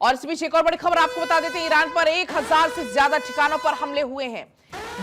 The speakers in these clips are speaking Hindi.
और इस बीच एक और बड़ी खबर आपको बता देते हैं, ईरान पर 1000 से ज्यादा ठिकानों पर हमले हुए हैं।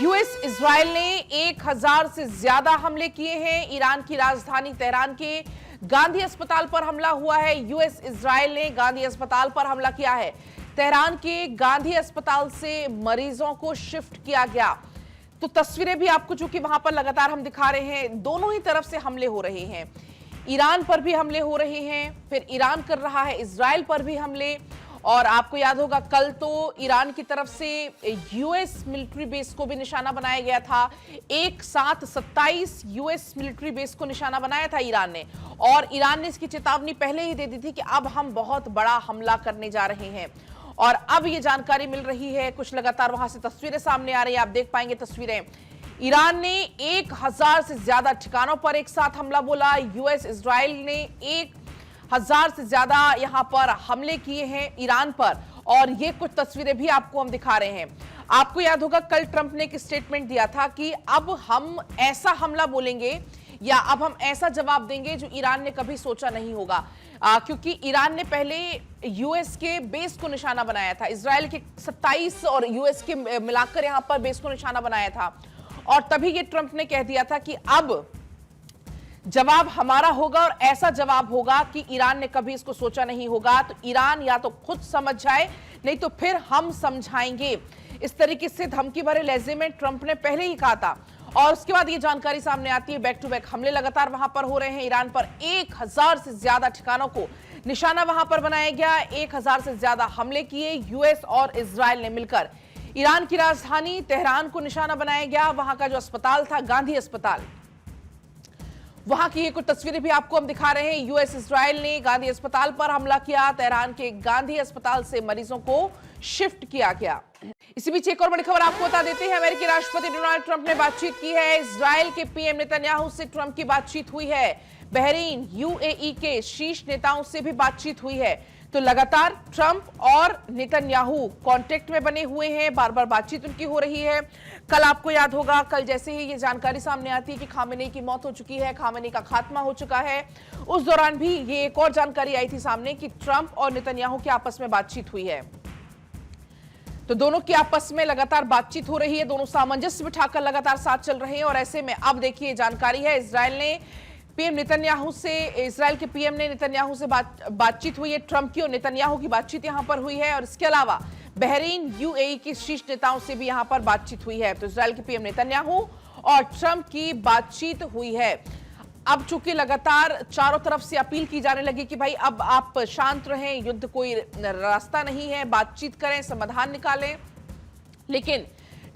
यूएस इजराइल ने 1000 से ज्यादा हमले किए हैं। ईरान की राजधानी तेहरान के गांधी अस्पताल पर हमला हुआ है। यूएस इजराइल ने गांधी अस्पताल पर हमला किया है। तेहरान के गांधी अस्पताल से मरीजों को शिफ्ट किया गया। तो तस्वीरें भी आपको चूंकि वहां पर लगातार हम दिखा रहे हैं, दोनों ही तरफ से हमले हो रहे हैं। ईरान पर भी हमले हो रहे हैं, फिर ईरान कर रहा है इजराइल पर भी हमले। और आपको याद होगा कल तो ईरान की तरफ से यूएस मिलिट्री बेस को भी निशाना बनाया गया था। एक साथ 27 यूएस मिलिट्री बेस को निशाना बनाया था ईरान ने, और ईरान ने इसकी चेतावनी पहले ही दे दी थी कि अब हम बहुत बड़ा हमला करने जा रहे हैं। और अब ये जानकारी मिल रही है, कुछ लगातार वहां से तस्वीरें सामने आ रही है, आप देख पाएंगे तस्वीरें। ईरान ने 1000 से ज्यादा ठिकानों पर एक साथ हमला बोला। यूएस इजराइल ने 1000 से ज्यादा यहां पर हमले किए हैं ईरान पर, और ये कुछ तस्वीरें भी आपको हम दिखा रहे हैं। आपको याद होगा कल ट्रंप ने एक स्टेटमेंट दिया था कि अब हम ऐसा हमला बोलेंगे या अब हम ऐसा जवाब देंगे जो ईरान ने कभी सोचा नहीं होगा। क्योंकि ईरान ने पहले यूएस के बेस को निशाना बनाया था, इजराइल के 27 और यूएस के मिलाकर यहां पर बेस को निशाना बनाया था, और तभी ये ट्रंप ने कह दिया था कि अब जवाब हमारा होगा और ऐसा जवाब होगा कि ईरान ने कभी इसको सोचा नहीं होगा। तो ईरान या तो खुद समझ जाए, नहीं तो फिर हम समझाएंगे। इस तरीके से धमकी भरे लहजे में ट्रंप ने पहले ही कहा था। और उसके बाद ये जानकारी सामने आती है, बैक टू बैक हमले लगातार वहां पर हो रहे हैं। ईरान पर 1000 से ज्यादा ठिकानों को निशाना वहां पर बनाया गया। 1000 से ज्यादा हमले किए यूएस और इजराइल ने मिलकर। ईरान की राजधानी तेहरान को निशाना बनाया गया। वहां का जो अस्पताल था, गांधी अस्पताल, वहां की ये कुछ तस्वीरें भी आपको हम दिखा रहे हैं। यूएस इजराइल ने गांधी अस्पताल पर हमला किया। तेहरान के गांधी अस्पताल से मरीजों को शिफ्ट किया गया। इसी बीच एक और बड़ी खबर आपको बता देते हैं, अमेरिकी राष्ट्रपति डोनाल्ड ट्रंप ने बातचीत की है। इजराइल के पीएम नेतन्याहू से ट्रंप की बातचीत हुई है। बहरीन, यूएई के शीर्ष नेताओं से भी बातचीत हुई है। तो लगातार ट्रंप और नेतन्याहू कांटेक्ट में बने हुए हैं, बार बार बातचीत उनकी हो रही है। कल आपको याद होगा, कल जैसे ही ये जानकारी सामने आती है कि खामेनी की मौत हो चुकी है, खामेनी का खात्मा हो चुका है, उस दौरान भी ये एक और जानकारी आई थी सामने कि ट्रंप और नेतन्याहू की आपस में बातचीत हुई है। तो दोनों की आपस में लगातार बातचीत हो रही है, दोनों सामंजस्य बिठाकर लगातार साथ चल रहे हैं। और ऐसे में अब देखिए जानकारी है, इजराइल ने पीएम नेतन्याहू से, इजराइल के पीएम ने नेतन्याहू से बातचीत हुई है। ट्रंप की और नेतन्याहू की बातचीत यहां पर हुई है। और इसके अलावा बहरीन, यूएई के शीर्ष नेताओं से भी यहां पर बातचीत हुई है। तो इजराइल के पीएम नेतन्याहू और ट्रंप की बातचीत हुई है। अब चूंकि लगातार चारों तरफ से अपील की जाने लगी कि भाई अब आप शांत रहें, युद्ध कोई रास्ता नहीं है, बातचीत करें, समाधान निकालें, लेकिन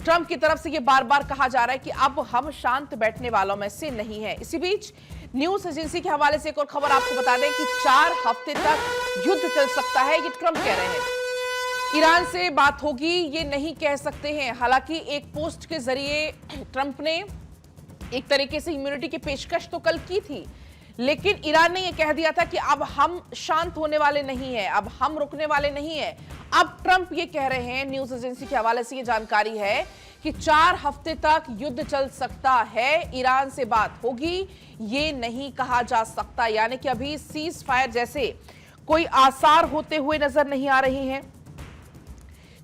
ट्रंप की तरफ से यह बार बार कहा जा रहा है कि अब हम शांत बैठने वालों में से नहीं है। इसी बीच न्यूज एजेंसी के हवाले से एक और खबर आपको बता दें कि 4 हफ्ते तक युद्ध चल सकता है, ये ट्रंप कह रहे हैं। ईरान से बात होगी ये नहीं कह सकते हैं। हालांकि एक पोस्ट के जरिए ट्रंप ने एक तरीके से इम्यूनिटी की पेशकश तो कल की थी, लेकिन ईरान ने यह कह दिया था कि अब हम शांत होने वाले नहीं हैं, अब हम रुकने वाले नहीं हैं। अब ट्रंप ये कह रहे हैं, न्यूज एजेंसी के हवाले से ये जानकारी है कि 4 हफ्ते तक युद्ध चल सकता है, ईरान से बात होगी ये नहीं कहा जा सकता। यानी कि अभी सीज फायर जैसे कोई आसार होते हुए नजर नहीं आ रहे हैं,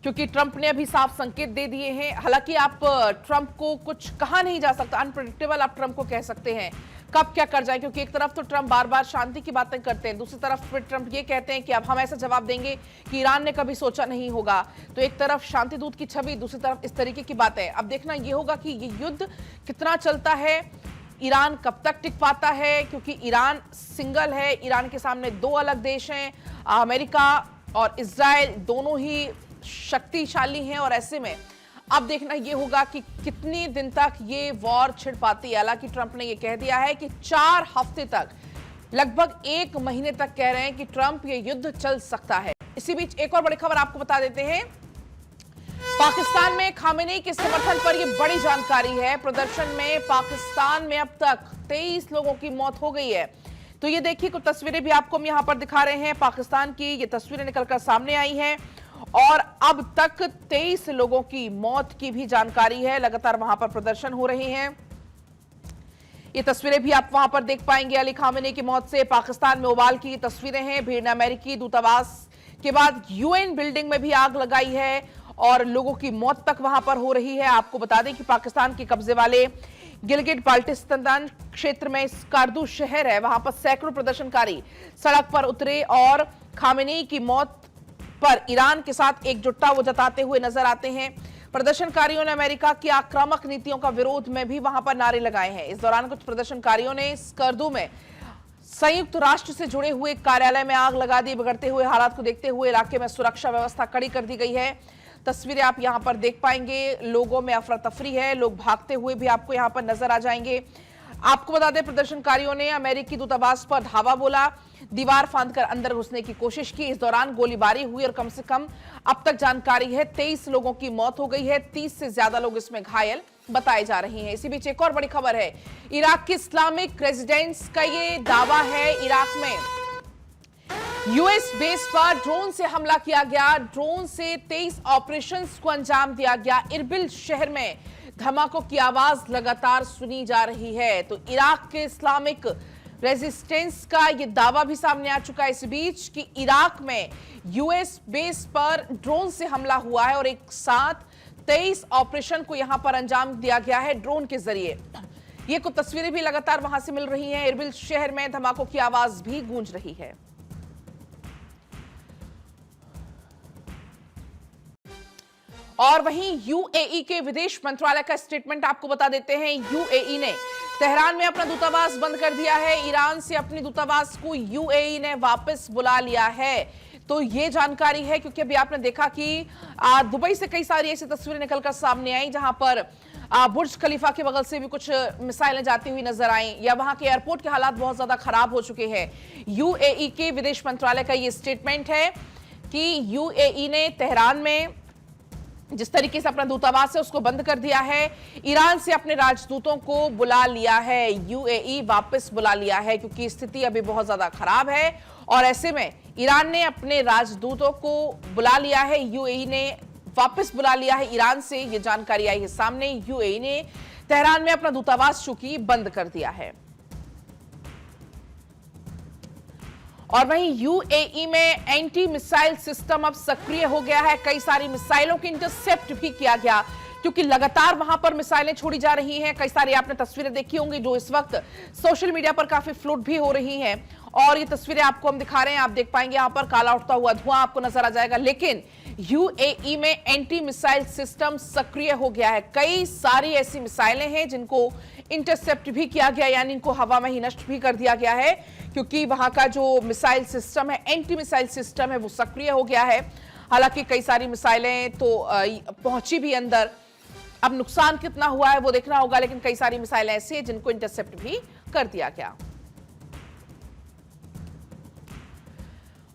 क्योंकि ट्रंप ने अभी साफ संकेत दे दिए हैं। हालांकि आप ट्रंप को कुछ कहा नहीं जा सकता, अनप्रेडिक्टेबल आप ट्रंप को कह सकते हैं कब क्या कर जाए, क्योंकि एक तरफ तो ट्रंप बार बार शांति की बातें करते हैं, दूसरी तरफ फिर ट्रंप ये कहते हैं कि अब हम ऐसा जवाब देंगे कि ईरान ने कभी सोचा नहीं होगा। तो एक तरफ शांति दूत की छवि, दूसरी तरफ इस तरीके की बातें। अब देखना यह होगा कि ये युद्ध कितना चलता है, ईरान कब तक टिक पाता है, क्योंकि ईरान सिंगल है, ईरान के सामने 2 अलग देश हैं, अमेरिका और इजराइल, दोनों ही शक्तिशाली हैं। और ऐसे में अब देखना यह होगा कि कितने दिन तक ये वॉर छिड़ पाती है। हालांकि ट्रंप ने यह कह दिया है कि 4 हफ्ते तक, लगभग 1 महीने तक कह रहे हैं कि ट्रंप ये युद्ध चल सकता है। इसी बीच एक और बड़ी खबर आपको बता देते हैं, पाकिस्तान में खामेनी के समर्थन पर यह बड़ी जानकारी है। प्रदर्शन में पाकिस्तान में अब तक 23 लोगों की मौत हो गई है। तो ये देखिए कुछ तस्वीरें भी आपको हम यहां पर दिखा रहे हैं, पाकिस्तान की ये तस्वीरें निकलकर सामने आई हैं। और अब तक 23 लोगों की मौत की भी जानकारी है। लगातार वहां पर प्रदर्शन हो रहे हैं। ये तस्वीरें भी आप वहां पर देख पाएंगे। अली खामेनी की मौत से पाकिस्तान में उबाल की तस्वीरें हैं। भीड़ ने अमेरिकी दूतावास उसके बाद यूएन बिल्डिंग में भी आग लगाई है और लोगों की मौत तक वहां पर हो रही है। आपको बता दें कि पाकिस्तान के कब्जे वाले गिलगिट बाल्टिस्तान क्षेत्र में स्कार्दू शहर है, वहां पर सैकड़ों प्रदर्शनकारी सड़क पर उतरे और खामेनी की मौत पर ईरान के साथ एकजुटता वो जताते हुए नजर आते हैं। प्रदर्शनकारियों ने अमेरिका की आक्रामक नीतियों का विरोध में भी वहां पर नारे लगाए हैं। इस दौरान कुछ प्रदर्शनकारियों ने स्कार्दू में संयुक्त राष्ट्र से जुड़े हुए कार्यालय में आग लगा दी। बिगड़ते हुए हालात को देखते हुए इलाके में सुरक्षा व्यवस्था कड़ी कर दी गई है। तस्वीरें आप यहां पर देख पाएंगे, लोगों में अफरा तफरी है, लोग भागते हुए भी आपको यहां पर नजर आ जाएंगे। आपको बता दें प्रदर्शनकारियों ने अमेरिकी दूतावास पर धावा बोला, दीवार फांदकर अंदर घुसने की कोशिश की। इस दौरान गोलीबारी हुई और कम से कम अब तक जानकारी है 23 लोगों की मौत हो गई है, 30 से ज्यादा लोग इसमें घायल बताए जा रहे हैं। इसी बीच एक और बड़ी खबर है, इराक के इस्लामिक रेजिडेंट्स का ये दावा है इराक में यूएस बेस पर ड्रोन से हमला किया गया, ड्रोन से 23 ऑपरेशंस को अंजाम दिया गया। इरबिल शहर में धमाकों की आवाज लगातार सुनी जा रही है। तो इराक के इस्लामिक रेजिस्टेंस का यह दावा भी सामने आ चुका है इस बीच कि इराक में यूएस बेस पर ड्रोन से हमला हुआ है और एक साथ 23 ऑपरेशन को यहां पर अंजाम दिया गया है ड्रोन के जरिए। ये कुछ तस्वीरें भी लगातार वहां से मिल रही हैं। इरबिल शहर में धमाकों की आवाज भी गूंज रही है। और वहीं यूएई के विदेश मंत्रालय का स्टेटमेंट आपको बता देते हैं। यूएई ने तेहरान में अपना दूतावास बंद कर दिया है। ईरान से अपने दूतावास को यूएई ने वापस बुला लिया है। तो ये जानकारी है क्योंकि अभी आपने देखा कि दुबई से कई सारी ऐसी तस्वीरें निकलकर सामने आई जहां पर बुर्ज खलीफा के बगल से भी कुछ मिसाइलें जाती हुई नजर आई, या वहां के एयरपोर्ट के हालात बहुत ज्यादा खराब हो चुके हैं। यूएई के विदेश मंत्रालय का ये स्टेटमेंट है कि यूएई ने तेहरान में जिस तरीके से अपना दूतावास है उसको बंद कर दिया है। ईरान से अपने राजदूतों को बुला लिया है, यूएई वापस बुला लिया है क्योंकि स्थिति अभी बहुत ज्यादा खराब है और ऐसे में ईरान ने अपने राजदूतों को बुला लिया है, यूएई ने वापस बुला लिया है ईरान से। ये जानकारी आई है सामने। यूएई ने तेहरान में अपना दूतावास चूंकि बंद कर दिया है। और वहीं यूएई में एंटी मिसाइल सिस्टम अब सक्रिय हो गया है। कई सारी मिसाइलों की इंटरसेप्ट भी किया गया क्योंकि लगातार वहां पर मिसाइलें छोड़ी जा रही हैं। कई सारी आपने तस्वीरें देखी होंगी जो इस वक्त सोशल मीडिया पर काफी फ्लोट भी हो रही हैं और ये तस्वीरें आपको हम दिखा रहे हैं। आप देख पाएंगे यहां पर काला उठता हुआ धुआं आपको नजर आ जाएगा। लेकिन यूएई में एंटी मिसाइल सिस्टम सक्रिय हो गया है। कई सारी ऐसी मिसाइलें हैं जिनको इंटरसेप्ट भी किया गया, यानी इनको हवा में ही नष्ट भी कर दिया गया है क्योंकि वहां का जो मिसाइल सिस्टम है, एंटी मिसाइल सिस्टम है, वो सक्रिय हो गया है। हालांकि कई सारी मिसाइलें तो पहुंची भी अंदर, अब नुकसान कितना हुआ है वो देखना होगा, लेकिन कई सारी मिसाइलें ऐसी हैं जिनको इंटरसेप्ट भी कर दिया गया।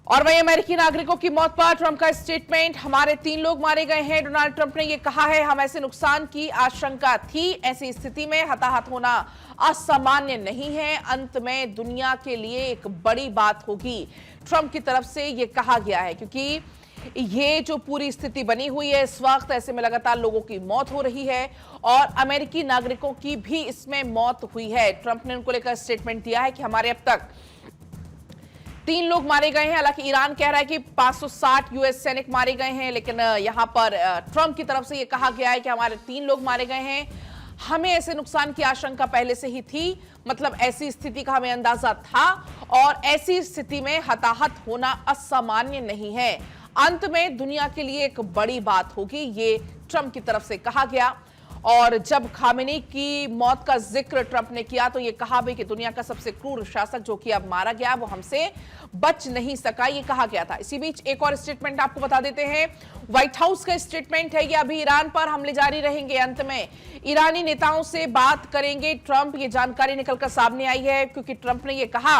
और वहीं अमेरिकी नागरिकों की मौत पर ट्रंप का स्टेटमेंट, हमारे 3 लोग मारे गए हैं। डोनाल्ड ट्रंप ने यह कहा है, हम ऐसे नुकसान की आशंका थी, ऐसी स्थिति में हताहत होना असामान्य नहीं है, अंत में दुनिया के लिए एक बड़ी बात होगी। ट्रंप की तरफ से यह कहा गया है क्योंकि ये जो पूरी स्थिति बनी हुई है इस वक्त, ऐसे में लगातार लोगों की मौत हो रही है और अमेरिकी नागरिकों की भी इसमें मौत हुई है। ट्रंप ने उनको लेकर स्टेटमेंट दिया है कि हमारे अब तक 3 लोग मारे गए हैं। हालांकि ईरान कह रहा है कि 560 यूएस सैनिक मारे गए हैं, लेकिन यहां पर ट्रंप की तरफ से यह कहा गया है कि हमारे 3 लोग मारे गए हैं। हमें ऐसे नुकसान की आशंका पहले से ही थी, मतलब ऐसी स्थिति का हमें अंदाजा था और ऐसी स्थिति में हताहत होना असामान्य नहीं है, अंत में दुनिया के लिए एक बड़ी बात होगी, ये ट्रंप की तरफ से कहा गया। और जब खामेनी की मौत का जिक्र ट्रंप ने किया तो यह कहा भी कि दुनिया का सबसे क्रूर शासक जो कि अब मारा गया वो हमसे बच नहीं सका, ये कहा गया था। इसी बीच एक और स्टेटमेंट आपको बता देते हैं, व्हाइट हाउस का स्टेटमेंट है कि अभी ईरान पर हमले जारी रहेंगे, अंत में ईरानी नेताओं से बात करेंगे ट्रंप। ये जानकारी निकलकर सामने आई है क्योंकि ट्रंप ने यह कहा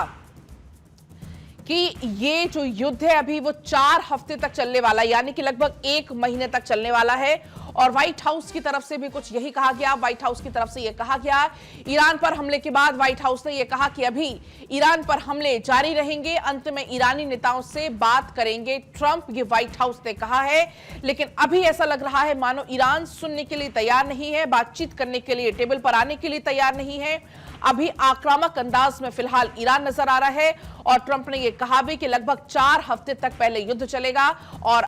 कि ये जो युद्ध है अभी वो 4 हफ्ते तक चलने वाला है, यानी कि लगभग 1 महीने तक चलने वाला है। और व्हाइट हाउस की तरफ से भी कुछ यही कहा गया। व्हाइट हाउस की तरफ से यह कहा गया, ईरान पर हमले के बाद व्हाइट हाउस ने यह कहा कि अभी ईरान पर हमले जारी रहेंगे, अंत में ईरानी नेताओं से बात करेंगे ट्रंप, ये व्हाइट हाउस ने कहा है। लेकिन अभी ऐसा लग रहा है मानो ईरान सुनने के लिए तैयार नहीं है, बातचीत करने के लिए, टेबल पर आने के लिए तैयार नहीं है। अभी आक्रामक अंदाज में फिलहाल ईरान नजर आ रहा है और ट्रंप ने यह कहा भी कि लगभग 4 हफ्ते तक पहले युद्ध चलेगा और